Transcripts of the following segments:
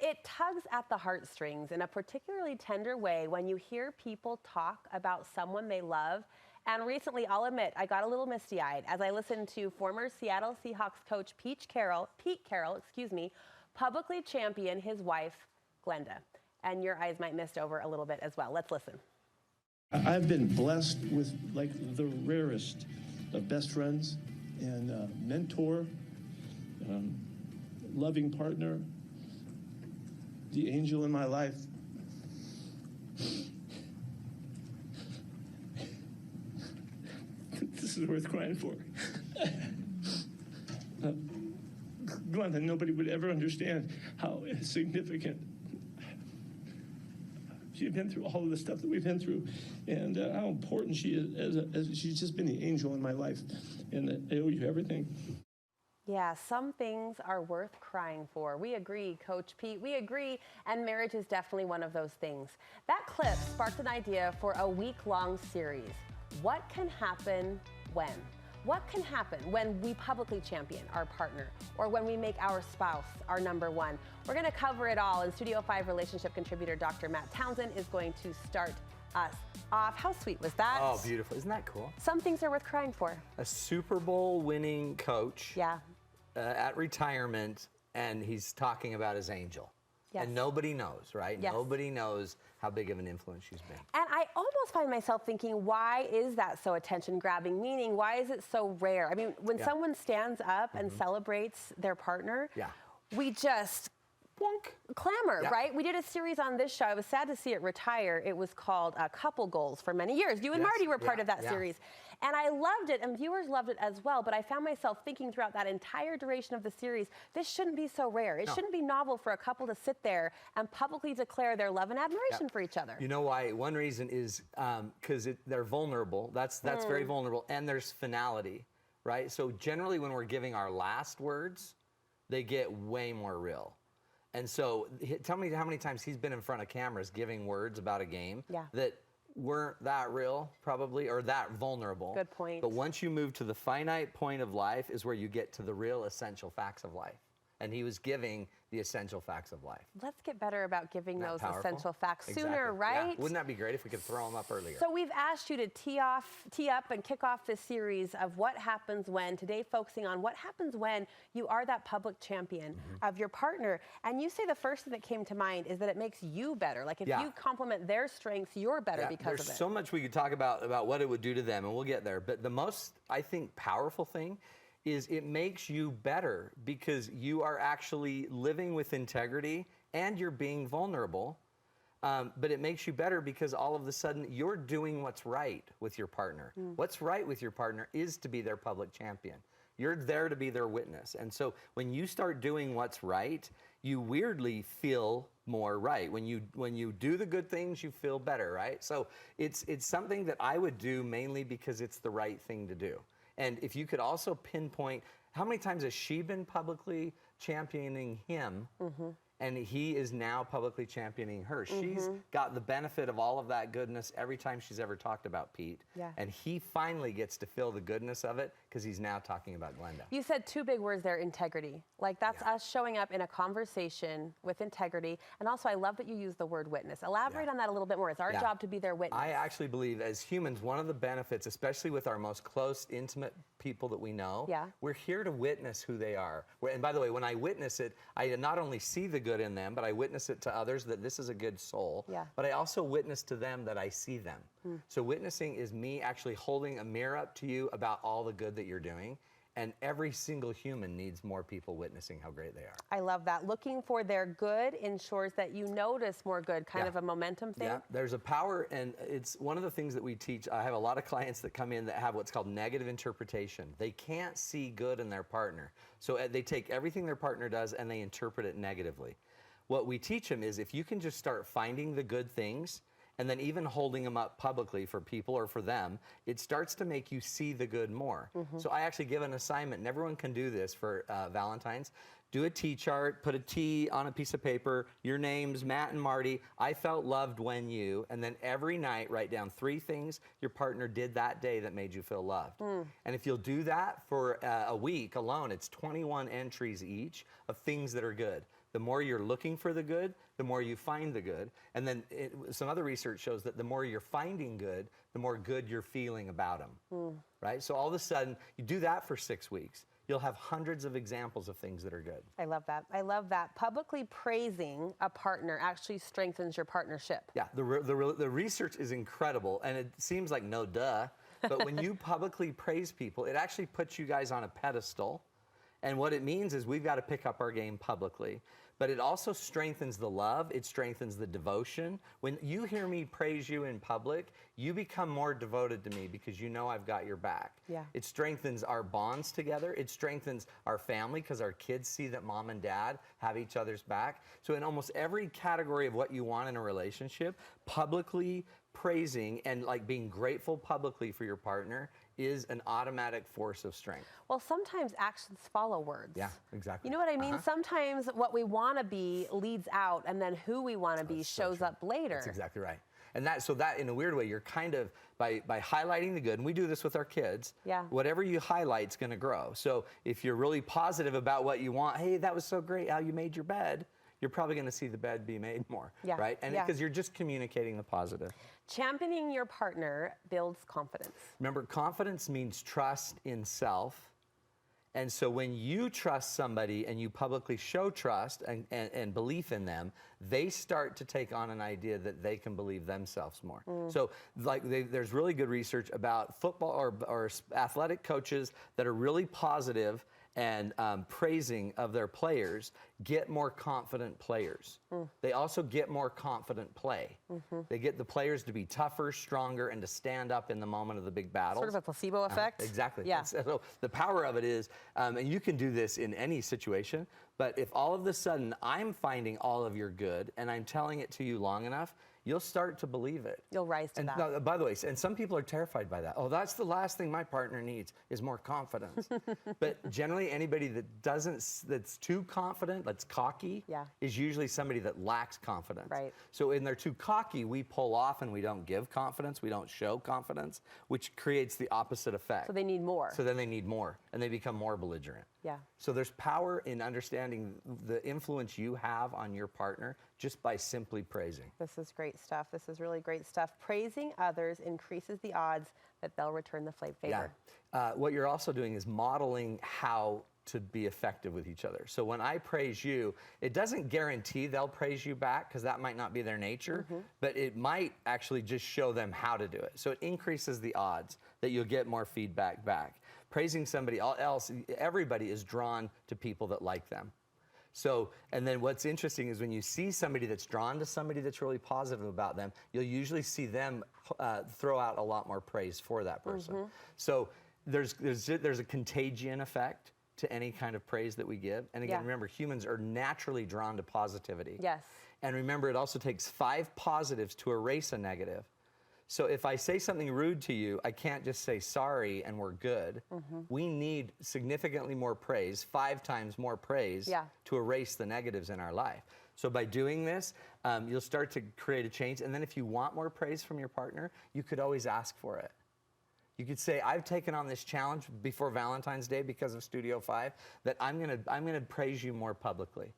It tugs at the heartstrings in a particularly tender way when you hear people talk about someone they love. And recently, I'll admit, I got a little misty-eyed as I listened to former Seattle Seahawks coach Pete Carroll, publicly champion his wife, Glenda. And your eyes might mist over a little bit as well. Let's listen. I've been blessed with like the rarest of best friends and mentor, loving partner, the angel in my life. This is worth crying for. Glenda, nobody would ever understand how significant. She's been through all of the stuff that we've been through, and how important she is. She's just been the angel in my life, and I owe you everything. Yeah, some things are worth crying for. We agree, Coach Pete. We agree, and marriage is definitely one of those things. That clip sparked an idea for a week-long series. What can happen when? What can happen when we publicly champion our partner or when we make our spouse our number one? We're going to cover it all, and Studio 5 relationship contributor Dr. Matt Townsend is going to start us off. How sweet was that? Oh, beautiful. Isn't that cool? Some things are worth crying for. A Super Bowl winning coach at retirement, and he's talking about his angel. Yes. And nobody knows, right? Yes. Nobody knows how big of an influence she's been. And I almost find myself thinking, why is that so attention-grabbing? Meaning, why is it so rare? I mean, when someone stands up and celebrates their partner, we just clamor, right? We did a series on this show. I was sad to see it retire. It was called Couple Goals for many years. You and Marty were part of that series. And I loved it, and viewers loved it as well, but I found myself thinking throughout that entire duration of the series, this shouldn't be so rare. It shouldn't be novel for a couple to sit there and publicly declare their love and admiration for each other. You know why? One reason is because they're vulnerable. That's very vulnerable, and there's finality, right? So generally when we're giving our last words, they get way more real. And so tell me how many times he's been in front of cameras giving words about a game that weren't that real, probably, or that vulnerable. Good point. But once you move to the finite point of life is where you get to the real essential facts of life. And he was giving the essential facts of life. Let's get better about giving those essential facts sooner, right? Yeah. Wouldn't that be great if we could throw them up earlier? So we've asked you to tee up and kick off this series of what happens when, today focusing on what happens when you are that public champion of your partner. And you say the first thing that came to mind is that it makes you better. Like if you compliment their strengths, you're better because of it. There's so much we could talk about what it would do to them, and we'll get there. But the most, I think, powerful thing is it makes you better because you are actually living with integrity and you're being vulnerable. But it makes you better because all of a sudden you're doing what's right with your partner. What's right with your partner is to be their public champion. You're there to be their witness. And so when you start doing what's right, you weirdly feel more right. When you do the good things, you feel better, right? So it's something that I would do mainly because it's the right thing to do. And if you could also pinpoint, how many times has she been publicly championing him, and he is now publicly championing her? She's got the benefit of all of that goodness every time she's ever talked about Pete. And he finally gets to feel the goodness of it because he's now talking about Glenda. You said two big words there, integrity. Like that's us showing up in a conversation with integrity. And also I love that you use the word witness. Elaborate on that a little bit more. It's our job to be their witness. I actually believe as humans, one of the benefits, especially with our most close, intimate people that we know, we're here to witness who they are. And by the way, when I witness it, I not only see the good in them, but I witness it to others that this is a good soul. But I also witness to them that I see them. So witnessing is me actually holding a mirror up to you about all the good that you're doing. And every single human needs more people witnessing how great they are. I love that. Looking for their good ensures that you notice more good, kind of a momentum thing. Yeah, there's a power, and it's one of the things that we teach. I have a lot of clients that come in that have what's called negative interpretation. They can't see good in their partner. So they take everything their partner does and they interpret it negatively. What we teach them is if you can just start finding the good things and then even holding them up publicly for people or for them, it starts to make you see the good more. So I actually give an assignment, and everyone can do this for Valentine's. Do a T chart, put a T on a piece of paper, your names, Matt and Marty, I felt loved when you, and then every night write down 3 things your partner did that day that made you feel loved. And if you'll do that for a week alone, it's 21 entries each of things that are good. The more you're looking for the good, the more you find the good. And then some other research shows that the more you're finding good, the more good you're feeling about them, right? So all of a sudden, you do that for 6 weeks, you'll have hundreds of examples of things that are good. I love that. I love that. Publicly praising a partner actually strengthens your partnership. Yeah, the research is incredible, and it seems like no duh, but when you publicly praise people, it actually puts you guys on a pedestal. And what it means is we've got to pick up our game publicly. But it also strengthens the love. It strengthens the devotion. When you hear me praise you in public, you become more devoted to me because you know I've got your back. Yeah. It strengthens our bonds together. It strengthens our family because our kids see that mom and dad have each other's back. So in almost every category of what you want in a relationship, publicly praising and like being grateful publicly for your partner is an automatic force of strength. Well, sometimes actions follow words. Yeah, exactly. You know what I mean? Sometimes what we want to be leads out, and then who we want to be shows up later. That's exactly right. And so that in a weird way, you're kind of, by highlighting the good, and we do this with our kids, whatever you highlight is going to grow. So if you're really positive about what you want, hey, that was so great how you made your bed, you're probably going to see the bed be made more, right? And because you're just communicating the positive. Championing your partner builds confidence. Remember, confidence means trust in self. And so when you trust somebody and you publicly show trust and belief in them, they start to take on an idea that they can believe themselves more. So like there's really good research about football or athletic coaches that are really positive and praising of their players get more confident players. They also get more confident play. They get the players to be tougher, stronger, and to stand up in the moment of the big battles. Sort of a placebo effect. Exactly. Yeah. So the power of it is, and you can do this in any situation, but if all of a sudden I'm finding all of your good and I'm telling it to you long enough, you'll start to believe it. You'll rise to that. No, by the way, and some people are terrified by that. Oh, that's the last thing my partner needs is more confidence. But generally, anybody that's too confident, that's cocky, is usually somebody that lacks confidence. Right. So when they're too cocky, we pull off and we don't give confidence, we don't show confidence, which creates the opposite effect. So they need more. So then they need more, and they become more belligerent. Yeah. So there's power in understanding the influence you have on your partner just by simply praising. This is great stuff. This is really great stuff. Praising others increases the odds that they'll return the favor. Yeah. What you're also doing is modeling how to be effective with each other. So when I praise you, it doesn't guarantee they'll praise you back because that might not be their nature, but it might actually just show them how to do it. So it increases the odds that you'll get more feedback back. Praising somebody else, everybody is drawn to people that like them. So, and then what's interesting is when you see somebody that's drawn to somebody that's really positive about them, you'll usually see them throw out a lot more praise for that person. So there's a contagion effect to any kind of praise that we give. And again, remember, humans are naturally drawn to positivity. Yes. And remember, it also takes 5 positives to erase a negative. So if I say something rude to you, I can't just say sorry and we're good. We need significantly more praise, 5 times more praise, to erase the negatives in our life. So by doing this, you'll start to create a change. And then if you want more praise from your partner, you could always ask for it. You could say, I've taken on this challenge before Valentine's Day because of Studio 5, that I'm gonna praise you more publicly.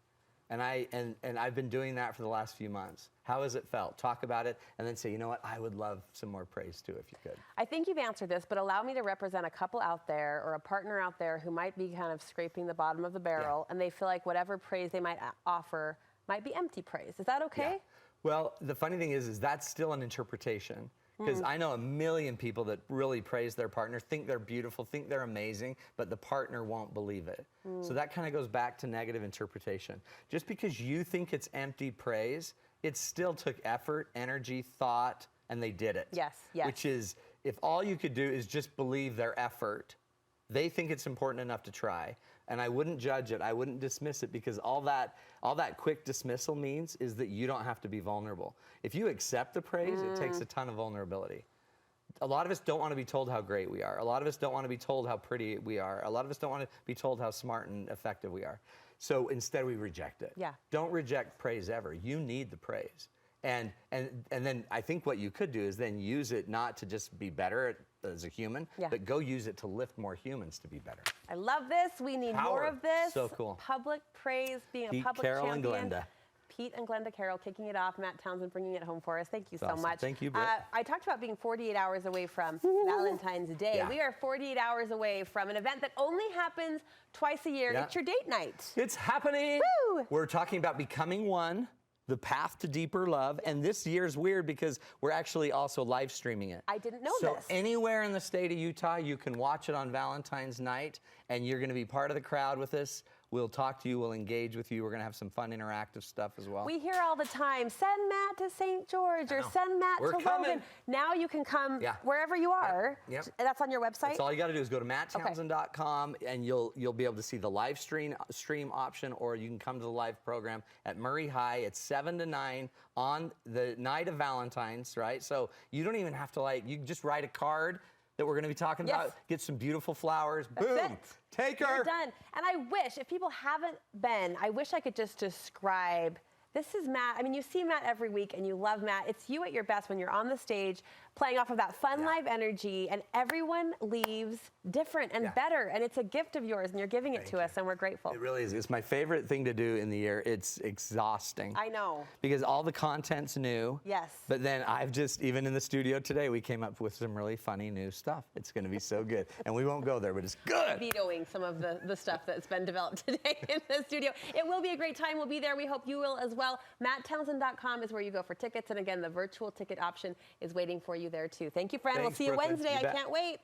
And I've been doing that for the last few months. How has it felt? Talk about it, and then say, you know what, I would love some more praise too, if you could. I think you've answered this, but allow me to represent a couple out there or a partner out there who might be kind of scraping the bottom of the barrel, and they feel like whatever praise they might offer might be empty praise. Is that okay? Yeah. Well, the funny thing is that's still an interpretation. Because I know a million people that really praise their partner, think they're beautiful, think they're amazing, but the partner won't believe it. So that kind of goes back to negative interpretation. Just because you think it's empty praise, it still took effort, energy, thought, and they did it. Yes, yes. Which is, if all you could do is just believe their effort, they think it's important enough to try. And I wouldn't judge it, I wouldn't dismiss it, because all that quick dismissal means is that you don't have to be vulnerable. If you accept the praise, it takes a ton of vulnerability. A lot of us don't want to be told how great we are. A lot of us don't want to be told how pretty we are. A lot of us don't want to be told how smart and effective we are. So instead we reject it. Yeah. Don't reject praise ever. You need the praise. And then I think what you could do is then use it not to just be better as a human, but go use it to lift more humans to be better. I love this. We need more of this. So cool. Public praise, being Pete, a public Carol, champion. and Glenda. Pete and Glenda Carroll kicking it off. Matt Townsend bringing it home for us. Thank you so awesome. much. Thank you, Britt. I talked about being 48 hours away from Valentine's Day. Yeah. We are 48 hours away from an event that only happens twice a year. Yeah. It's your date night. It's happening. Woo! We're talking about becoming one, the path to deeper love. And this year's weird because we're actually also live streaming it. I didn't know so this. Anywhere in the state of Utah, you can watch it on Valentine's night, and you're going to be part of the crowd with us. We'll talk to you. We'll engage with you. We're going to have some fun interactive stuff as well. We hear all the time, send Matt to St. George or send Matt We're to coming. Logan. Now you can come Yeah. wherever you are. Yep. That's on your website? That's all you got to do is go to matttownsend.com, and you'll be able to see the live stream option, or you can come to the live program at Murray High. It's 7 to 9 on the night of Valentine's, right? So you don't even have to you can just write a card that we're going to be talking about, get some beautiful flowers, boom, take her. You're done. And I wish, if people haven't been, I wish I could just describe, this is Matt. I mean, you see Matt every week and you love Matt. It's you at your best when you're on the stage playing off of that fun live energy, and everyone leaves different and better. And it's a gift of yours, and you're giving it to us, and we're grateful. It really is. It's my favorite thing to do in the year. It's exhausting. I know. Because all the content's new. Yes. But then even in the studio today, we came up with some really funny new stuff. It's going to be so good. And we won't go there, but it's good. Vetoing some of the stuff that's been developed today in the studio. It will be a great time. We'll be there. We hope you will as well. MattTownsend.com is where you go for tickets. And again, the virtual ticket option is waiting for you there too. Thank you, friend. Thanks, We'll see you Brooklyn. Wednesday. You I bet. can't wait.